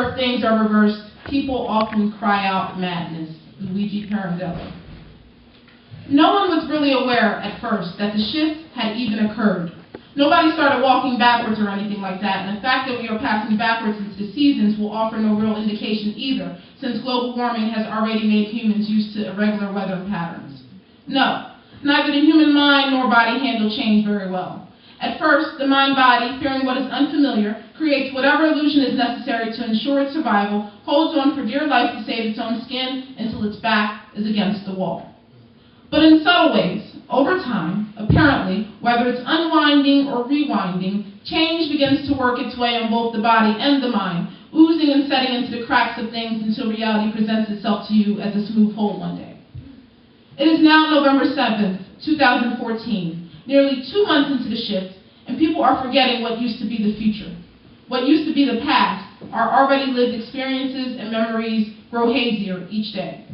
if things are reversed, people often cry out madness. Luigi Pirandello. No one was really aware at first that the shift had even occurred. Nobody started walking backwards or anything like that, and the fact that we are passing backwards into the seasons will offer no real indication either, since global warming has already made humans used to irregular weather patterns. No, neither the human mind nor body handle change very well. At first, the mind-body, fearing what is unfamiliar, creates whatever illusion is necessary to ensure its survival, holds on for dear life to save its own skin until its back is against the wall. But in subtle ways, over time, apparently, whether it's unwinding or rewinding, change begins to work its way on both the body and the mind, oozing and setting into the cracks of things until reality presents itself to you as a smooth hole one day. It is now November 7th, 2014, nearly 2 months into the shift, and people are forgetting what used to be the future. What used to be the past, our already lived experiences and memories grow hazier each day.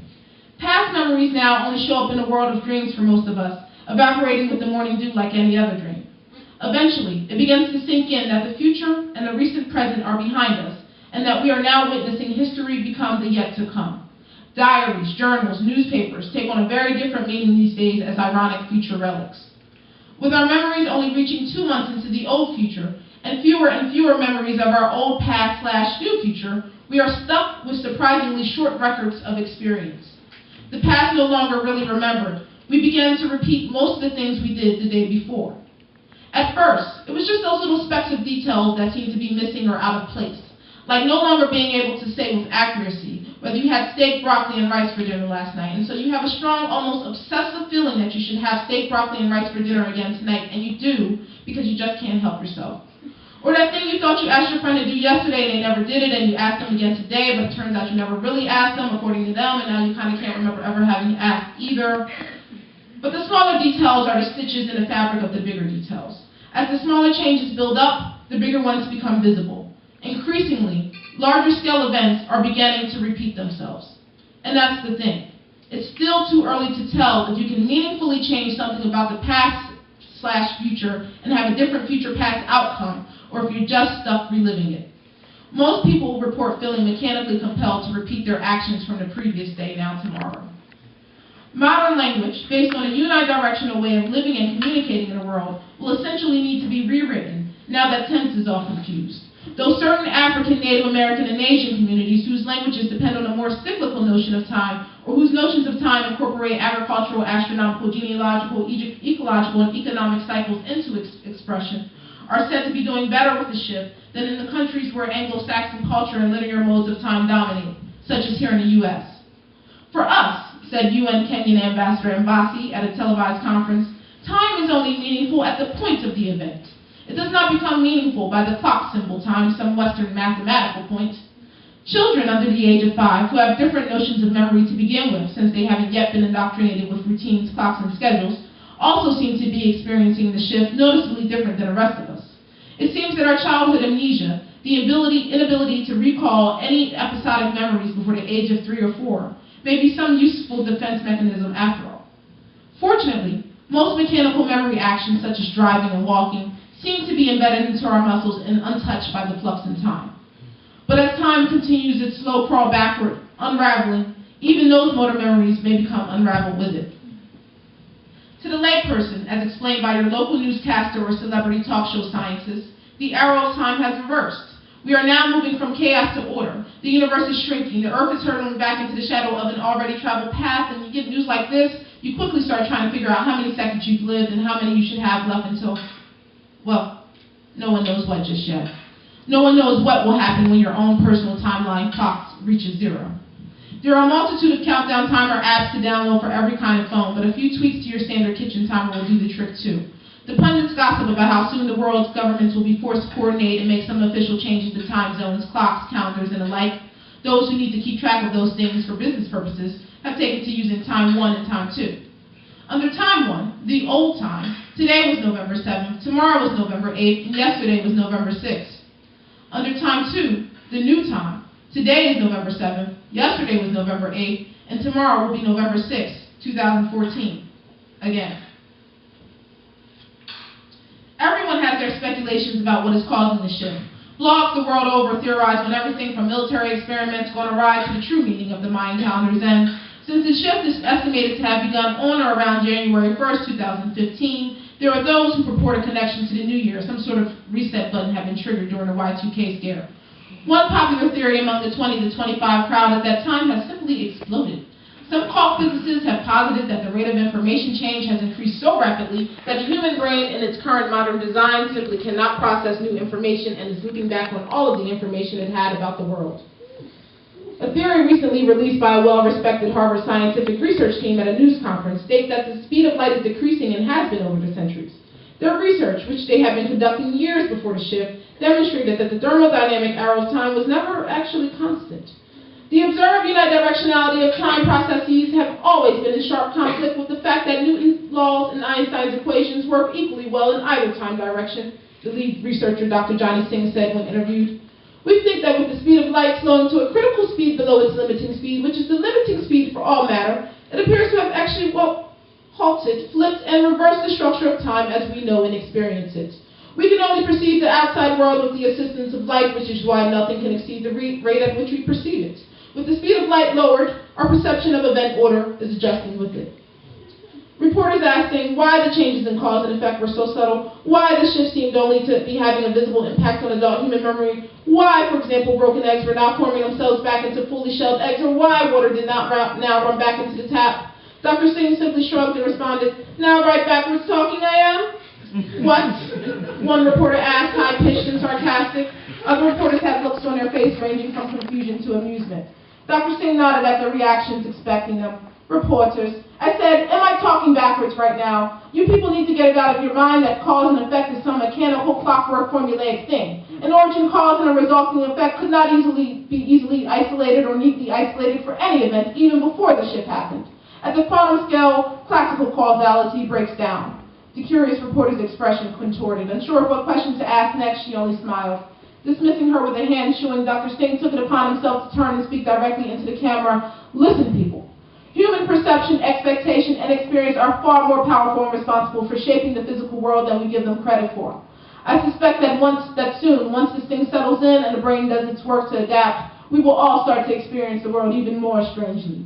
Past memories now only show up in a world of dreams for most of us, evaporating with the morning dew like any other dream. Eventually, it begins to sink in that the future and the recent present are behind us, and that we are now witnessing history become the yet to come. Diaries, journals, newspapers take on a very different meaning these days as ironic future relics. With our memories only reaching 2 months into the old future, and fewer memories of our old past/new future, we are stuck with surprisingly short records of experience. The past no longer really remembered. We began to repeat most of the things we did the day before. At first, it was just those little specks of details that seemed to be missing or out of place, like no longer being able to say with accuracy whether you had steak, broccoli, and rice for dinner last night, and so you have a strong, almost obsessive feeling that you should have steak, broccoli, and rice for dinner again tonight, and you do because you just can't help yourself. Or that thing you thought you asked your friend to do yesterday and they never did it, and you asked them again today, but it turns out you never really asked them according to them, and now you kind of can't remember ever having asked either. But the smaller details are the stitches in the fabric of the bigger details. As the smaller changes build up, the bigger ones become visible. Increasingly, larger scale events are beginning to repeat themselves. And that's the thing. It's still too early to tell if you can meaningfully change something about the past/future and have a different future-past outcome, or if you're just stuck reliving it. Most people report feeling mechanically compelled to repeat their actions from the previous day, now tomorrow. Modern language, based on a unidirectional way of living and communicating in the world, will essentially need to be rewritten, now that tense is often fused. Though certain African, Native American, and Asian communities whose languages depend on a more cyclical notion of time, or whose notions of time incorporate agricultural, astronomical, genealogical, ecological, and economic cycles into expression, are said to be doing better with the shift than in the countries where Anglo-Saxon culture and linear modes of time dominate, such as here in the U.S. For us, said UN Kenyan Ambassador Mbasi at a televised conference, time is only meaningful at the point of the event. It does not become meaningful by the clock symbol time, some Western mathematical point. Children under the age of 5, who have different notions of memory to begin with, since they haven't yet been indoctrinated with routines, clocks, and schedules, also seem to be experiencing the shift noticeably different than the rest of us. It seems that our childhood amnesia, the inability to recall any episodic memories before the age of 3 or 4, may be some useful defense mechanism after all. Fortunately, most mechanical memory actions, such as driving and walking, seem to be embedded into our muscles and untouched by the flux in time. But as time continues its slow crawl backward, unraveling, even those motor memories may become unraveled with it. To the layperson, as explained by your local newscaster or celebrity talk show scientist, the arrow of time has reversed. We are now moving from chaos to order. The universe is shrinking. The earth is hurtling back into the shadow of an already traveled path, and you get news like this, you quickly start trying to figure out how many seconds you've lived and how many you should have left until, well, no one knows what just yet. No one knows what will happen when your own personal timeline clock reaches 0. There are a multitude of countdown timer apps to download for every kind of phone, but a few tweaks to your standard kitchen timer will do the trick too. The pundits gossip about how soon the world's governments will be forced to coordinate and make some official changes to time zones, clocks, calendars, and the like. Those who need to keep track of those things for business purposes have taken to using time 1 and time 2. Under time 1, the old time, today was November 7th, tomorrow was November 8th, and yesterday was November 6th. Under time 2, the new time, today is November 7th, yesterday was November 8th, and tomorrow will be November 6th, 2014. Again. Everyone has their speculations about what is causing the shift. Blogs the world over theorize on everything from military experiments gone awry to the true meaning of the Mayan calendar's end. Since the shift is estimated to have begun on or around January 1st, 2015, there are those who purport a connection to the new year, some sort of reset button had been triggered during the Y2K scare. One popular theory among the 20 to 25 crowd is that time has simply exploded. Some cult physicists have posited that the rate of information change has increased so rapidly that the human brain in its current modern design simply cannot process new information and is looping back on all of the information it had about the world. A theory recently released by a well-respected Harvard scientific research team at a news conference states that the speed of light is decreasing and has been over the centuries. Their research, which they have been conducting years before the shift, demonstrated that the thermodynamic arrow of time was never actually constant. The observed unidirectionality of time processes have always been in sharp conflict with the fact that Newton's laws and Einstein's equations work equally well in either time direction, the lead researcher Dr. Johnny Singh said when interviewed. We think that with the speed of light slowing to a critical speed below its limiting speed, which is the limiting speed for all matter, it appears to have actually, halted, flipped, and reversed the structure of time as we know and experience it. We can only perceive the outside world with the assistance of light, which is why nothing can exceed the rate at which we perceive it. With the speed of light lowered, our perception of event order is adjusting with it. Reporters asking why the changes in cause and effect were so subtle, why the shift seemed only to be having a visible impact on adult human memory, why, for example, broken eggs were not forming themselves back into fully shelled eggs, or why water did not now run back into the tap. Dr. Singh simply shrugged and responded, "Now right backwards talking I am?" "What?" one reporter asked, high-pitched and sarcastic. Other reporters had looks on their face ranging from confusion to amusement. Dr. Singh nodded at their reactions, expecting them. "Reporters," I said, "am I talking backwards right now? You people need to get it out of your mind that cause and effect is some mechanical clockwork formulaic thing. An origin, cause, and a resulting effect could not be easily isolated or neatly isolated for any event, even before the shift happened. At the quantum scale, classical causality breaks down." The curious reporter's expression contorted. Unsure of what question to ask next, she only smiled. Dismissing her with a hand shooing, Dr. Singh took it upon himself to turn and speak directly into the camera. "Listen, people. Human perception, expectation, and experience are far more powerful and responsible for shaping the physical world than we give them credit for. I suspect that soon, once this thing settles in and the brain does its work to adapt, we will all start to experience the world even more strangely.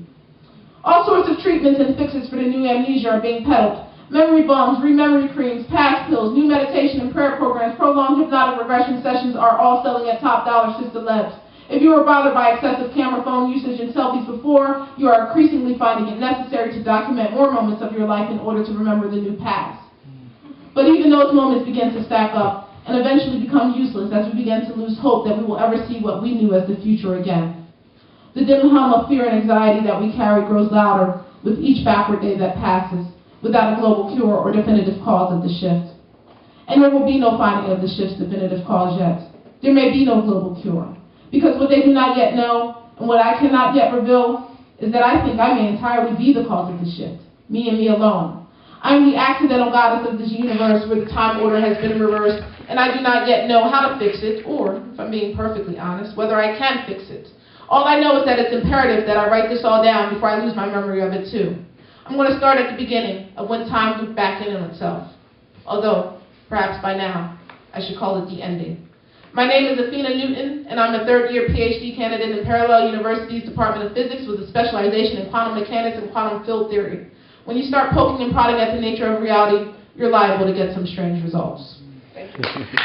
All sorts of treatments and fixes for the new amnesia are being peddled. Memory bombs, re-memory creams, past pills, new meditation and prayer programs, prolonged hypnotic regression sessions are all selling at top dollar sister labs. If you were bothered by excessive camera phone usage and selfies before, you are increasingly finding it necessary to document more moments of your life in order to remember the new past. But even those moments begin to stack up and eventually become useless as we begin to lose hope that we will ever see what we knew as the future again. The dim hum of fear and anxiety that we carry grows louder with each backward day that passes, without a global cure or definitive cause of the shift. And there will be no finding of the shift's definitive cause yet. There may be no global cure. Because what they do not yet know, and what I cannot yet reveal, is that I think I may entirely be the cause of the shift. Me and me alone. I am the accidental goddess of this universe where the time order has been reversed, and I do not yet know how to fix it, or, if I'm being perfectly honest, whether I can fix it. All I know is that it's imperative that I write this all down before I lose my memory of it too. I'm going to start at the beginning of when time looped back in on itself. Although, perhaps by now, I should call it the ending. My name is Athena Newton, and I'm a third-year PhD candidate in Parallel University's Department of Physics with a specialization in quantum mechanics and quantum field theory. When you start poking and prodding at the nature of reality, you're liable to get some strange results. Thank you.